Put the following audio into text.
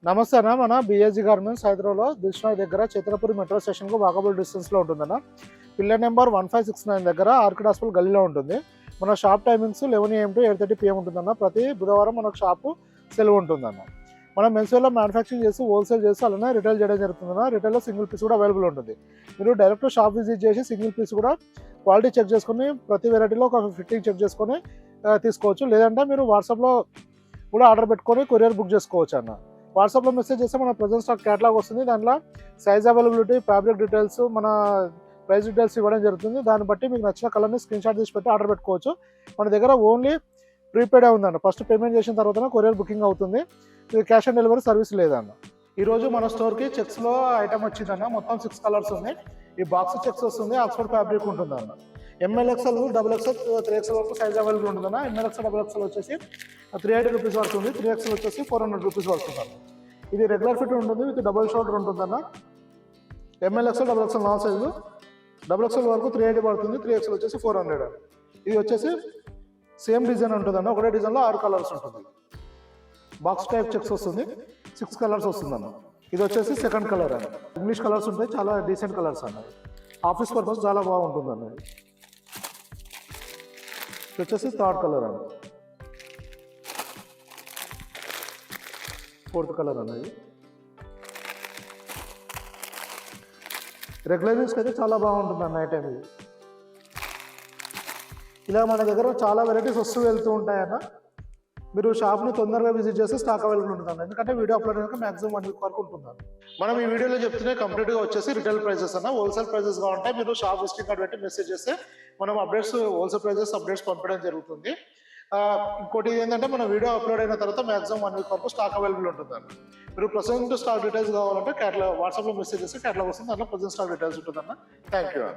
నమస్తే అన్న. మన బిఎస్జీ గార్మెంట్స్ హైదరాబాద్లో దిల్షుక్ దగ్గర చిత్రపురి మెట్రో స్టేషన్కు వాకబుల్ డిస్టెన్స్లో ఉంటుందన్న. పిల్లర్ నెంబర్ 1569 దగ్గర ఆర్కిడ్ హాస్పిటల్ గల్లీలో ఉంటుంది. మన shop timings 11 AM to 8:30 PM ఉంటుందన్న. ప్రతి బుధవారం మనకు షాపు సెలవు ఉంటుందన్న. మనం మెన్స్వేర్లో మ్యానుఫ్యాక్చరింగ్ చేసి హోల్సేల్ చేసి అలానే రిటైల్ చేయడం జరుగుతుందన్న. రిటైల్లో సింగిల్ పీస్ కూడా అవైలబుల్ ఉంటుంది. మీరు డైరెక్ట్ షాప్ విజిట్ చేసి సింగిల్ పీస్ కూడా క్వాలిటీ చెక్ చేసుకొని ప్రతి వెరైటీలో ఒక ఫిట్టింగ్ చెక్ చేసుకొని తీసుకోవచ్చు. లేదంటే మీరు వాట్సాప్లో కూడా ఆర్డర్ పెట్టుకొని కొరియర్ బుక్ చేసుకోవచ్చు అన్న. వాట్సాప్లో మెసేజ్ చేస్తే మన ప్రజెంట్ స్టాక్ క్యాటలాగ్ వస్తుంది. దాంట్లో సైజ్ అవైలబిలిటీ, ఫ్యాబ్రిక్ డీటెయిల్స్, మన ప్రైస్ డీటెయిల్స్ ఇవ్వడం జరుగుతుంది. దాన్ని బట్టి మీకు నచ్చిన కలర్ని స్క్రీన్ షాట్ తీసి పెట్టి ఆర్డర్ పెట్టుకోవచ్చు. మన దగ్గర ఓన్లీ ప్రీపెయిడే ఉందన్న. ఫస్ట్ పేమెంట్ చేసిన తర్వాత కొరియర్ బుకింగ్ అవుతుంది. ఇది క్యాష్ ఆన్ డెలివరీ సర్వీస్ లేదన్న. ఈరోజు మన స్టోర్కి చెక్స్లో ఐటమ్ వచ్చిందన్న. మొత్తం 6 కలర్స్ ఉంది. ఈ బాక్స్ చెక్స్ వస్తుంది. ఆక్స్ఫర్డ్ ఫ్యాబ్రిక్ ఉంటుందన్న. ML XL, XXL, 3XL వరకు సైజ్ అవైలబుల్ ఉంటుందన్న. ML XL, XXL వచ్చేసి 380 రూపీస్ పడుతుంది. 3XL వచ్చేసి 400 రూపీస్ పడుతుంది. ఇది రెగ్యులర్ ఫిట్ ఉంటుంది, విత్ డబుల్ షోల్డర్ ఉంటుందన్న. ML XL, XXL నాలుగు సైజు. XXL వరకు 380 పడుతుంది. 3XL వచ్చేసి 400. ఇది వచ్చేసి సేమ్ డిజైన్ ఉంటుందన్న. ఒకటే డిజైన్లో 6 కలర్స్ ఉంటుంది. బాక్స్ టైప్ చెక్స్ వస్తుంది. 6 కలర్స్ వస్తుందన్న. ఇది వచ్చేసి సెకండ్ కలర్ అన్న. ఇంగ్లీష్ కలర్స్ ఉంటాయి, చాలా డీసెంట్ కలర్స్ అన్న. ఆఫీస్ పర్పస్ చాలా బాగుంటుంది అన్న. ఇది వచ్చేసి థర్డ్ కలర్ అన్న. ఫోర్త్ కలర్ అన్నది. రెగ్యులర్ యూస్కి అయితే చాలా బాగుంటుంది అన్న ఐటమ్ ఇది. ఇలా మన దగ్గర చాలా వెరైటీస్ వస్తూ వెళ్తూ ఉంటాయన్న. మీరు షాప్ని తొందరగా విజిట్ చేస్తే స్టాక్ అవైలబుల్ ఉంటుందన్న. ఎందుకంటే వీడియో అప్లోడ్ అయినాక మాక్సిమం 1 వీక్ వరకు ఉంటుందన్న. మనం ఈ వీడియోలో చెప్తూనే కంప్లీట్గా వచ్చేసి రిటైల్ ప్రైజెస్ అన్న. హోల్సేల్ ప్రైజెస్గా ఉంటాయి. మీరు షాప్ విజిటింగ్ కార్డ్ పెట్టి మెసేజ్ చేస్తే మనం అప్డేట్స్, హోల్సేల్ ప్రైజెస్ అప్డేట్స్ పంపడం జరుగుతుంది. ఇంకోటి ఏంటంటే మన వీడియో అప్లోడ్ అయిన తర్వాత మాక్సిమం 1 వీక్ వరకు స్టాక్ అవైలబుల్ ఉంటుందన్న. మీరు ప్రజెంట్ స్టాక్ డీటెయిల్స్ కావాలంటే క్యాటలాగ్ వాట్సాప్లో మెసేజ్ చేస్తే క్యాటలాగ్ వస్తుంది. దాంట్లో ప్రజెంట్ స్టాక్ డీటెయిల్స్ ఉంటుందన్న. Thank you.